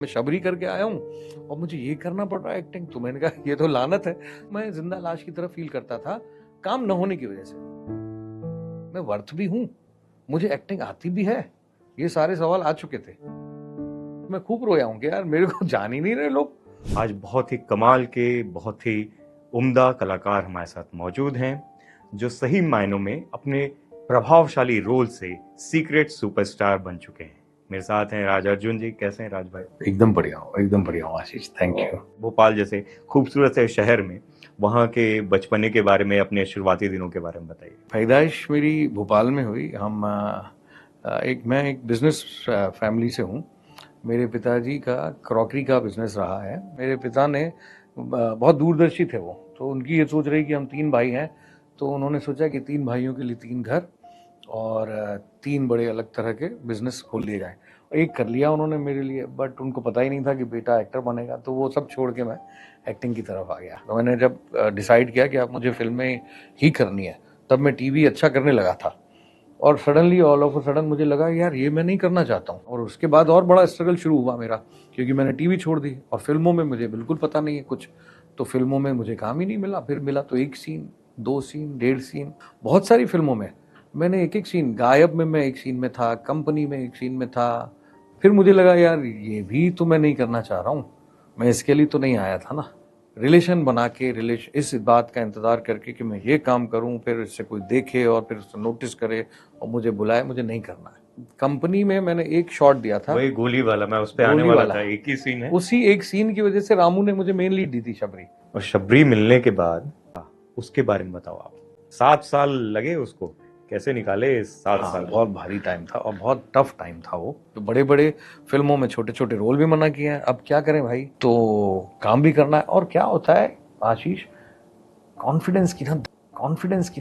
मैं शबरी करके आया हूँ और मुझे ये करना पड़ रहा है एक्टिंग। तो मैंने कहा ये तो लानत है। मैं जिंदा लाश की तरह फील करता था काम न होने की वजह से। मैं वर्थ भी हूँ, मुझे एक्टिंग आती भी है, ये सारे सवाल आ चुके थे। मैं खूब रोया हूँ कि यार मेरे को जान ही नहीं रहे लोग। आज बहुत ही कमाल के, बहुत ही उम्दा कलाकार हमारे साथ मौजूद हैं जो सही मायनों में अपने प्रभावशाली रोल से सीक्रेट सुपरस्टार बन चुके हैं। मेरे साथ हैं राज अर्जुन जी। कैसे हैं राज भाई? एकदम बढ़िया हूँ आशीष, थैंक यू। भोपाल जैसे खूबसूरत से शहर में वहाँ के बचपने के बारे में, अपने शुरुआती दिनों के बारे में बताइए। पैदाइश मेरी भोपाल में हुई। मैं एक बिजनेस फैमिली से हूँ। मेरे पिताजी का क्रॉकरी का बिजनेस रहा है। मेरे पिता ने बहुत दूरदर्शी थे वो, तो उनकी ये सोच रही कि हम 3 भाई हैं, तो उन्होंने सोचा कि 3 भाइयों के लिए 3 घर और 3 बड़े अलग तरह के बिजनेस खोल लिए जाएं। एक कर लिया उन्होंने मेरे लिए, बट उनको पता ही नहीं था कि बेटा एक्टर बनेगा, तो वो सब छोड़ के मैं एक्टिंग की तरफ आ गया। तो मैंने जब डिसाइड किया कि अब मुझे फिल्में ही करनी है, तब मैं टीवी अच्छा करने लगा था और suddenly all of a sudden मुझे लगा यार ये मैं नहीं करना चाहता हूँ। और उसके बाद और बड़ा स्ट्रगल शुरू हुआ मेरा, क्योंकि मैंने टीवी छोड़ दी और फिल्मों में मुझे बिल्कुल पता नहीं है कुछ। तो फिल्मों में मुझे काम ही नहीं मिला। फिर मिला तो 1 सीन, 2 सीन, 1.5 सीन। बहुत सारी फिल्मों में मैंने एक सीन, गायब में मैं 1 सीन में था, कंपनी में 1 सीन में था। फिर मुझे लगा यार ये भी तो मैं नहीं करना चाह रहा हूँ, मैं इसके लिए तो नहीं आया था ना। रिलेशन बना के, रिलेशन इस बात का इंतजार करके कि मैं ये काम करूं, फिर इससे कोई देखे और फिर उससे नोटिस करे और मुझे बुलाए, मुझे नहीं करना है। कंपनी में मैंने एक शॉट दिया था, वही गोली वाला, मैं उस पे आने गोली वाला वाला। था। एक ही सीन है। उसी एक सीन की वजह से रामू ने मुझे मेन लीड दी थी, शबरी। और शबरी मिलने के बाद उसके बारे में बताओ आप। 7 साल लगे उसको, कैसे निकाले 7 साल? बहुत भारी टाइम था और बहुत टफ टाइम था वो। तो बड़े बड़े फिल्मों में छोटे छोटे रोल भी मना किए हैं, अब क्या करें भाई, तो काम भी करना है। और क्या होता है आशीष, कॉन्फिडेंस की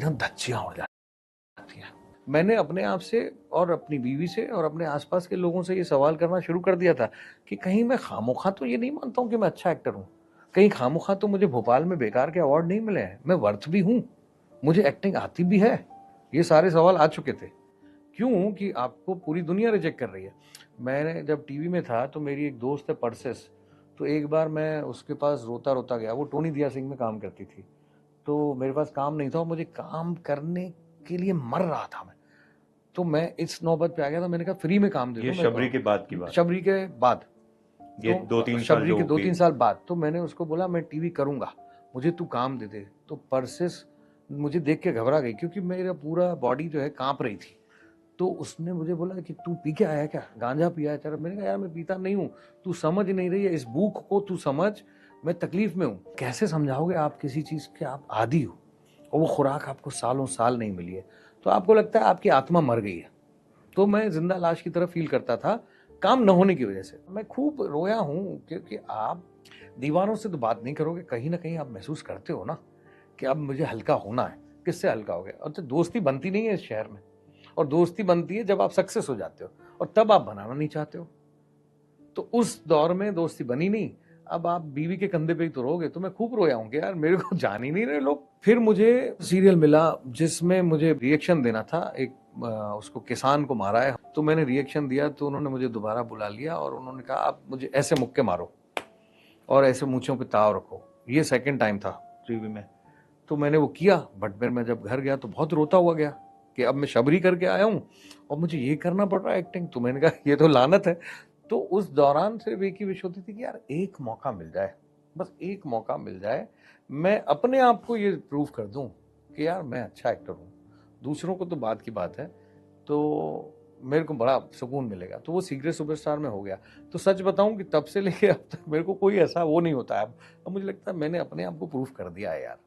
ना धज्जियां उड़ जाती हैं। मैंने अपने आप से और अपनी बीवी से और अपने आसपास के लोगों से ये सवाल करना शुरू कर दिया था कि कहीं मैं खामोखा तो ये नहीं मानता हूँ कि मैं अच्छा एक्टर हूँ, कहीं खामोखा तो मुझे भोपाल में बेकार के अवार्ड नहीं मिले हैं, मैं वर्थ भी हूँ, मुझे एक्टिंग आती भी है। ये सारे सवाल आ चुके थे। क्यों कि आपको पूरी दुनिया रिजेक्ट कर रही है। मैंने जब टीवी में था तो मेरी एक दोस्त है परसेस, तो एक बार मैं उसके पास रोता रोता गया। वो टोनी दिया सिंह में काम करती थी, तो मेरे पास काम नहीं था और मुझे काम करने के लिए मर रहा था मैं। तो मैं इस नौबत पे आ गया था, मैंने कहा फ्री में काम दे ये दो मेरे शबरी के बाद की को। बात? शबरी के बाद, ये दो तो तीन साल शबरी जो के दो भी। तीन साल बाद तो मैंने उसको बोला मैं टीवी करूंगा, मुझे तू काम दे दे। तो परसेस मुझे देख के घबरा गई, क्योंकि मेरा पूरा बॉडी जो है कांप रही थी। तो उसने मुझे बोला कि तू पी के आया क्या, गांजा पिया है तेरा? मैंने कहा यार मैं पीता नहीं हूँ, तू समझ नहीं रही है इस भूख को, तू समझ, मैं तकलीफ में हूँ। कैसे समझाओगे आप किसी चीज के आप आदी हो और वो खुराक आपको सालों साल नहीं मिली है, तो आपको लगता है आपकी आत्मा मर गई है। तो मैं जिंदा लाश की तरह फील करता था काम न होने की वजह से। मैं खूब रोया हूँ, क्योंकि आप दीवारों से तो बात नहीं करोगे, कहीं ना कहीं आप महसूस करते हो ना कि अब मुझे हल्का होना है। किससे हल्का हो गया? और तो दोस्ती बनती नहीं है इस शहर में, और दोस्ती बनती है जब आप सक्सेस हो जाते हो, और तब आप बनाना नहीं चाहते हो। तो उस दौर में दोस्ती बनी नहीं, अब आप बीवी के कंधे पे ही तो रहोगे। तो मैं खूब रोया हूँ कि यार मेरे को जान ही नहीं रहे लोग। फिर मुझे सीरियल मिला जिसमें मुझे रिएक्शन देना था। एक उसको किसान को मारा है, तो मैंने रिएक्शन दिया, तो उन्होंने मुझे दोबारा बुला लिया और उन्होंने कहा आप मुझे ऐसे मुक्के मारो और ऐसे मूंछों पे ताव रखो। ये सेकंड टाइम था टीवी में। तो मैंने वो किया, बट फिर मैं जब घर गया तो बहुत रोता हुआ गया कि अब मैं शबरी करके आया हूँ और मुझे ये करना पड़ रहा है एक्टिंग। तो मैंने कहा ये तो लानत है। तो उस दौरान सिर्फ एक ही विश होती थी कि यार एक मौका मिल जाए, बस एक मौका मिल जाए, मैं अपने आप को ये प्रूव कर दूं कि यार मैं अच्छा एक्टर हूँ। दूसरों को तो बात की बात है, तो मेरे को बड़ा सुकून मिलेगा। तो वो सीक्रेट सुपरस्टार में हो गया। तो सच बताऊं कि तब से लेके अब तक मेरे को कोई ऐसा वो नहीं होता है। अब मुझे लगता है मैंने अपने आप को प्रूफ कर दिया है यार।